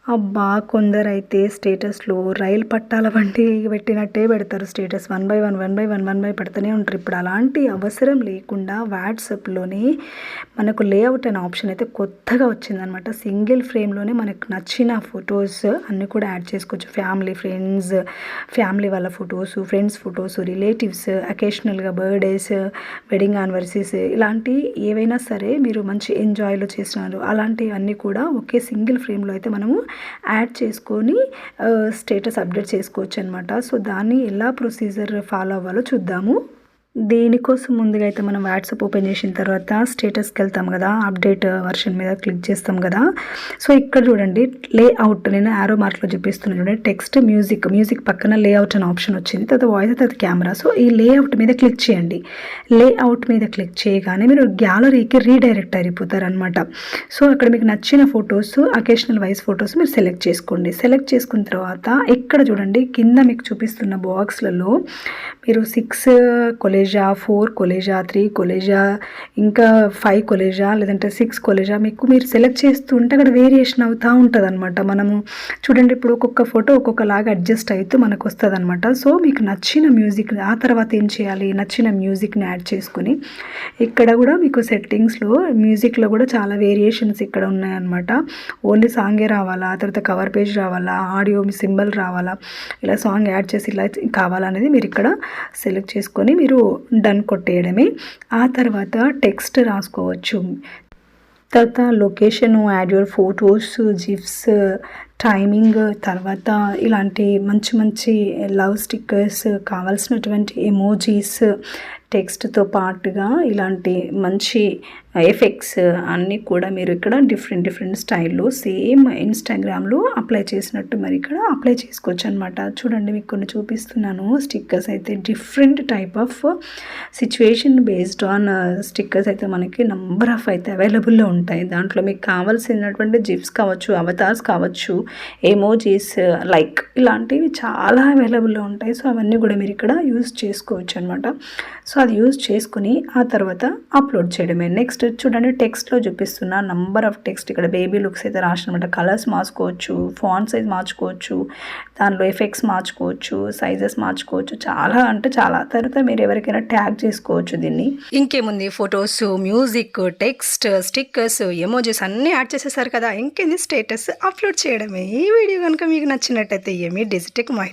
అబ్బా! కొందరైతే స్టేటస్‌లో రైలు పట్టాల బండి పెట్టినట్టే పెడతారు స్టేటస్. 1 బై 1, 1 బై 1, 1 బై పెడుతూనే ఉంటారు. ఇప్పుడు అలాంటి అవసరం లేకుండా వాట్సాప్‌లోనే మనకు లేఅవుట్ అనే ఆప్షన్ అయితే కొత్తగా వచ్చిందనమాట. సింగిల్ ఫ్రేమ్‌లోనే మనకు నచ్చిన ఫోటోస్ అన్నీ కూడా యాడ్ చేసుకోవచ్చు. ఫ్యామిలీ వాళ్ళ ఫోటోస్, ఫ్రెండ్స్ ఫోటోస్, రిలేటివ్స్, అకేషనల్‌గా బర్త్‌డేస్, వెడ్డింగ్ యానివర్సరీస్ ఇలాంటి ఏవైనా సరే మీరు మంచి ఎంజాయ్‌లో చేసినారు అలాంటివన్నీ కూడా ఒకే సింగిల్ ఫ్రేమ్‌లో అయితే మనము యాడ్ చేసుకొని స్టేటస్ అప్డేట్ చేసుకోవచ్చనమాట. సో, దాన్ని ఎలా ప్రొసీజర్ ఫాలో అవ్వాలో చూద్దాము. దీనికోసం ముందుగా అయితే మనం వాట్సాప్ ఓపెన్ చేసిన తర్వాత స్టేటస్‌కెళ్తాం కదా! అప్డేట్ వర్షన్ మీద క్లిక్ చేస్తాం కదా! సో, ఇక్కడ చూడండి లేఅవుట్ నేను యారో మార్క్‌లో చూపిస్తున్నాను చూడండి. టెక్స్ట్, మ్యూజిక్ పక్కన లేఅవుట్ అనే ఆప్షన్ వచ్చింది. తర్వాత వాయిస్, తర్వాత కెమెరా. సో, ఈ లేఅవుట్ మీద క్లిక్ చేయండి. లేఅవుట్ మీద క్లిక్ చేయగానే మీరు గ్యాలరీకి రీడైరెక్ట్ అయిపోతారనమాట. సో, అక్కడ మీకు నచ్చిన ఫోటోస్, అకేషనల్ వైస్ ఫోటోస్ మీరు సెలెక్ట్ చేసుకోండి. సెలెక్ట్ చేసుకున్న తర్వాత ఇక్కడ చూడండి కింద మీకు చూపిస్తున్న బాక్స్‌లలో మీరు 6 కొలేజా, 4 కొలేజా, 3 కొలేజా, ఇంకా 5 కొలేజా లేదంటే 6 కొలేజా మీరు సెలెక్ట్ చేస్తుంటే అక్కడ వేరియేషన్ అవుతూ ఉంటుందన్నమాట. మనము చూడండి ఇప్పుడు ఒక్కొక్క ఫోటో ఒక్కొక్కలాగా అడ్జస్ట్ అవుతూ మనకు వస్తుందన్నమాట. సో, మీకు నచ్చిన మ్యూజిక్ ఆ తర్వాత ఏం చేయాలి, నచ్చిన మ్యూజిక్ని యాడ్ చేసుకొని ఇక్కడ కూడా మీకు సెట్టింగ్స్లో మ్యూజిక్లో కూడా చాలా వేరియేషన్స్ ఇక్కడ ఉన్నాయన్నమాట. ఓన్లీ సాంగే రావాలా, తర్వాత కవర్ పేజ్ రావాలా, ఆడియో సింబల్ రావాలా, ఇలా సాంగ్ యాడ్ చేసి ఇలా కావాలనేది మీరు ఇక్కడ సెలెక్ట్ చేసుకొని మీరు డన్ కొట్టేయడమే. ఆ తర్వాత టెక్స్ట్ రాసుకోవచ్చు. తర్వాత location, add your photos, GIFs, timing, తర్వాత ఇలాంటి మంచి మంచి లవ్ స్టిక్కర్స్, కావాల్సినటువంటి ఎమోజీస్, టెక్స్ట్‌తో పాటుగా ఇలాంటి మంచి ఎఫెక్ట్స్ అన్నీ కూడా మీరు ఇక్కడ డిఫరెంట్ స్టైల్‌లో సేమ్ ఇన్‌స్టాగ్రామ్‌లో అప్లై చేసినట్టు మరి ఇక్కడ అప్లై చేసుకోవచ్చు అనమాట. చూడండి మీకు కొన్ని చూపిస్తున్నాను. స్టిక్కర్స్ అయితే different type of situation based on stickers అయితే మనకి నంబర్ ఆఫ్ అయితే అవైలబుల్‌లో ఉంటాయి. దాంట్లో మీకు కావాల్సినటువంటి జిఫ్స్ కావచ్చు, అవతార్స్ కావచ్చు, ఎమోజీస్, లైక్ ఇలాంటివి చాలా అవైలబుల్‌లో ఉంటాయి. సో, అవన్నీ కూడా మీరు ఇక్కడ యూజ్ చేసుకోవచ్చు అనమాట. సో, అది యూజ్ చేసుకుని ఆ తర్వాత అప్లోడ్ చేయడమే. నెక్స్ట్ చూడండి టెక్స్ట్‌లో చూపిస్తున్న నంబర్ ఆఫ్ టెక్స్ట్ ఇక్కడ బేబీ లుక్స్ అయితే రాసినమాట. కలర్స్ మార్చుకోవచ్చు, ఫాంట్ సైజ్ మార్చుకోవచ్చు, దానిలో ఎఫెక్ట్స్ మార్చుకోవచ్చు, సైజెస్ మార్చుకోవచ్చు. చాలా అంటే చాలా. తర్వాత మీరు ఎవరికైనా ట్యాగ్ చేసుకోవచ్చు దీన్ని. ఇంకేముంది photos, music, text, stickers, emojis అన్నీ యాడ్ చేసేసారు కదా! ఇంకేంది స్టేటస్ అప్లోడ్ చేయడమే. ఈ వీడియో కనుక మీకు నచ్చినట్టయితే ఏమి డిజిటెక్ మహిళ